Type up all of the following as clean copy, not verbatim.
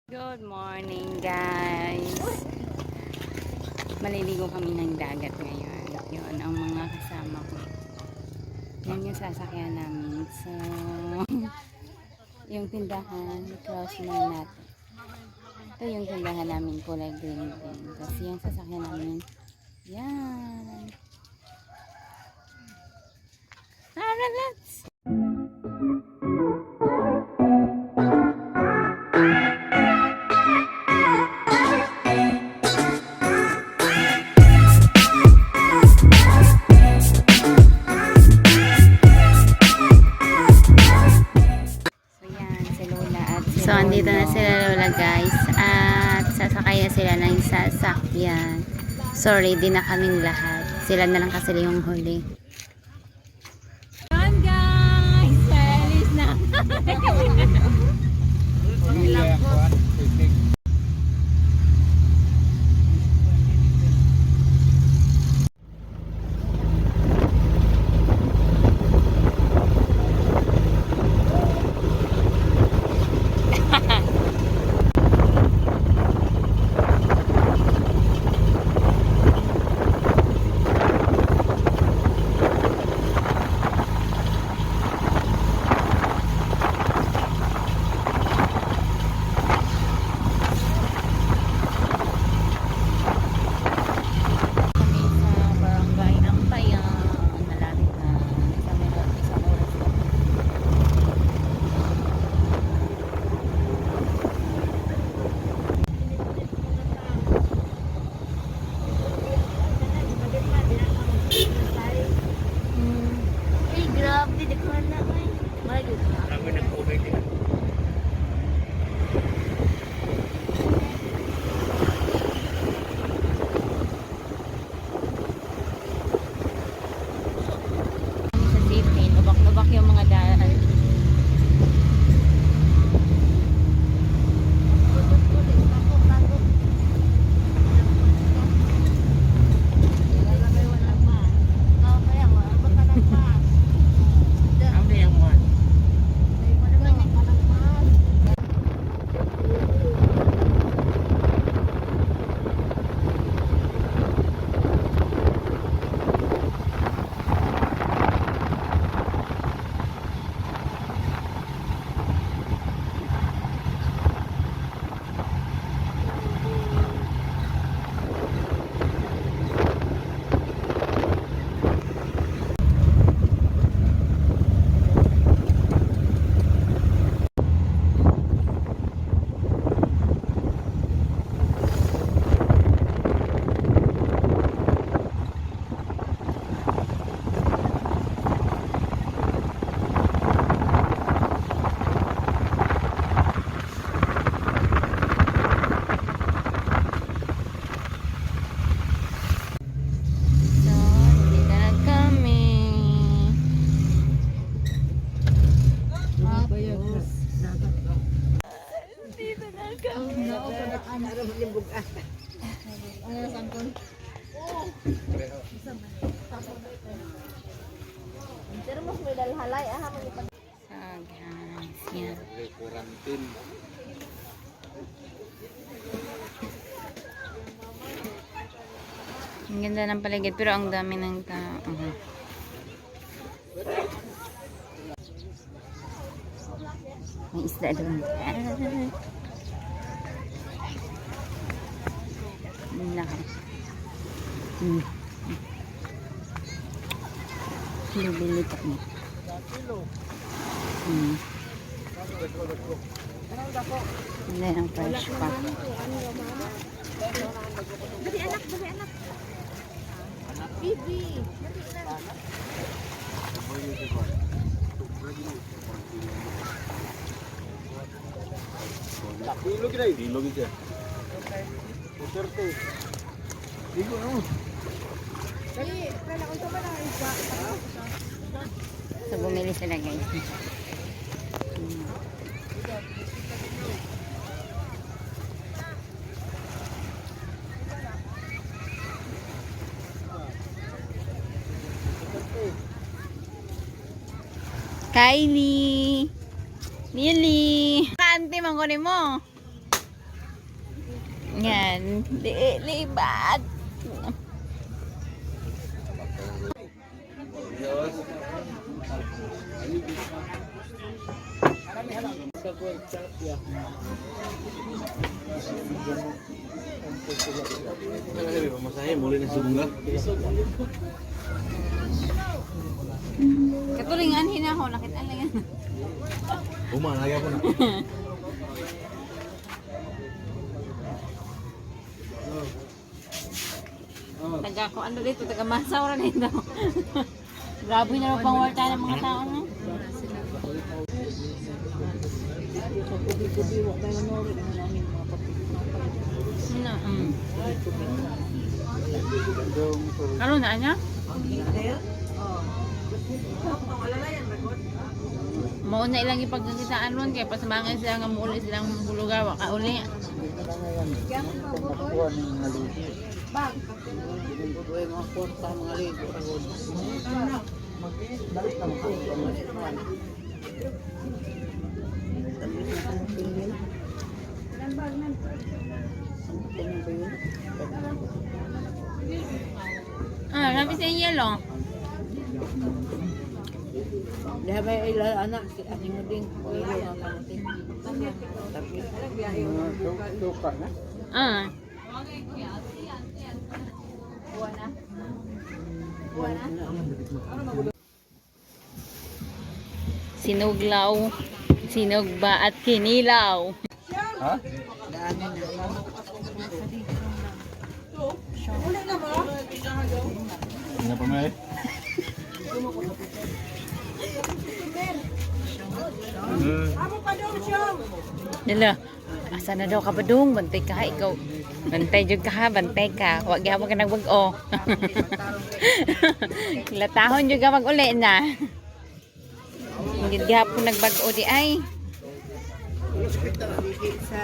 Good morning guys. Maliligo kami ng dagat ngayon. Yun ang mga kasama ko. Yan yung sasakyan namin. So, yung tindahan, close na natin. Ito yung tindahan namin, kulay green din. Kasi yung sasakyan namin, yan. Tara, let's! So, andito na sila Lola guys. At sasakay na sila ng sasakyan. Sorry, di na kaming lahat. Sila na lang kasi yung huli. Yan guys! Alis na! Lubak-lubak yung mga daan. Yan. Ang ganda ng paligid pero ang dami ng tao. May isda doon. Laki. Bili kami. Hindi ang fresh pa. Dali anak, dali anak. Bibi. Dilo kita, dilo kita. Puterto. Dilo no. Dali, pala unsa ba na isda? So bumili sila guys. Kylie, Lily, kaante man ko nimo. yan. Libat. Katulingan hina ko, nakita lang yan. Lagi ako na. Taga ko ano dito, taga masaw ra dito. Grabe na rin pang warta ng mga tao no. Ano na anya? Mauna ilang ipagkakitaan ron kaya pasamangan sila nga muuli silang bulugawa kauli. Ah, nabi sa yelo. Dia may ila anak si ating mo din. O ilo ang kamutin. Tapi suka na. Ah. Sinuglaw, sinugba at kinilaw. Ha? Daanan na. Ano pa may? Dala, asa na daw ka ba dong? Bantay ka, ikaw. Bantay jud ka ha, bantay ka. Huwag gyapon ka nagbag-o. Latahon jud ka mag-uli na. Hindi gyapon nagbag-o di ay. Sa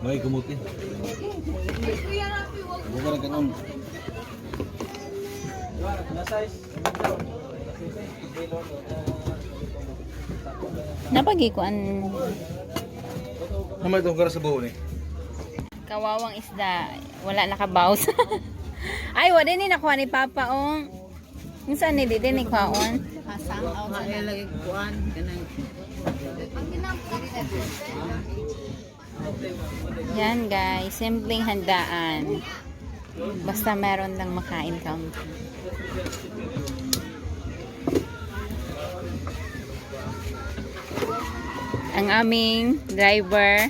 May gumutin. Bukan ang kanon. Napagikuan Kamay itong gara sa buho ni. kawawang isda, wala nakabaws. Ay, wala din nakuha ni Papa ong. Kung saan ni dito ni kwaon? asang aw sa lagi kuan kanang Yan guys, simpleng handaan. Basta meron lang makain ka. Ang aming driver.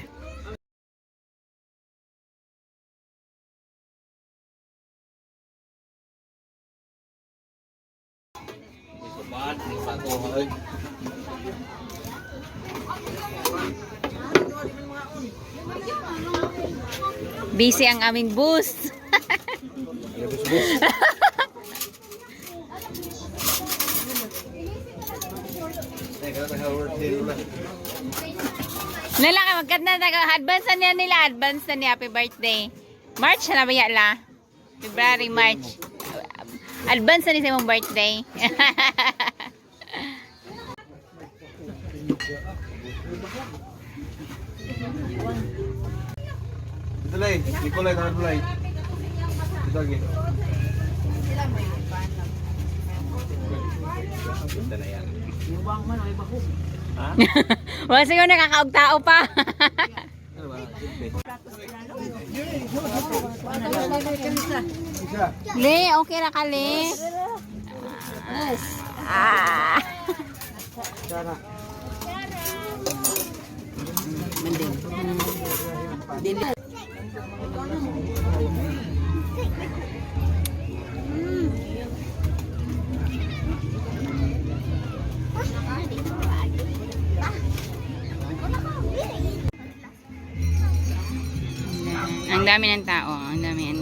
Busy ang aming bus. Nalaki magkat na advance na niya nila, advance na niya, happy birthday. March na ba la? February, March. Advance na niya sa mong birthday. Ito lang, Nicolay, tangan mo lang. Ito lagi. Ito na yan. Ubang man ay baho. Ha? Wala siguro nakakaog-tao pa. Ano ba? Simple. Isa. Le, okay na ka, Le. Ah. Sana. Dili. Ang dami ng tao. Ang dami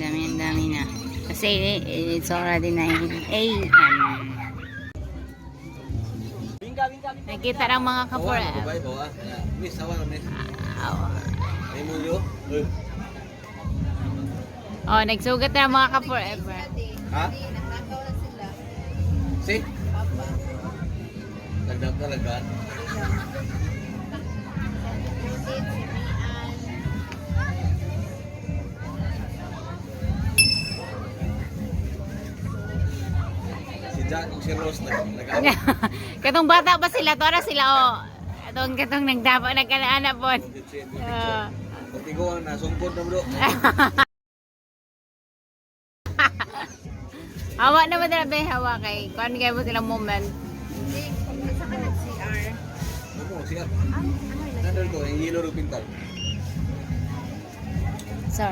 na. Kasi it's already 9 a.m. Nakita ng mga kapura. Bye, bawa. Miss, awan na, miss. Ay mo yo. Oh, nagsugat na ang mga ka-forever. Ha? See? Lagdag talaga. Si Jack o si Rose nag-ano. Katong bata pa sila, tora sila oh. Katong nagdapa nagkanaana po. Pagtigo ang nasungkod na bro. Hawa na ba talaga hawa kay? Kuan kay mo silang moment. Isa ka nag-CR. Ano siya? Nandun ko, yung yellow pintal. Sir.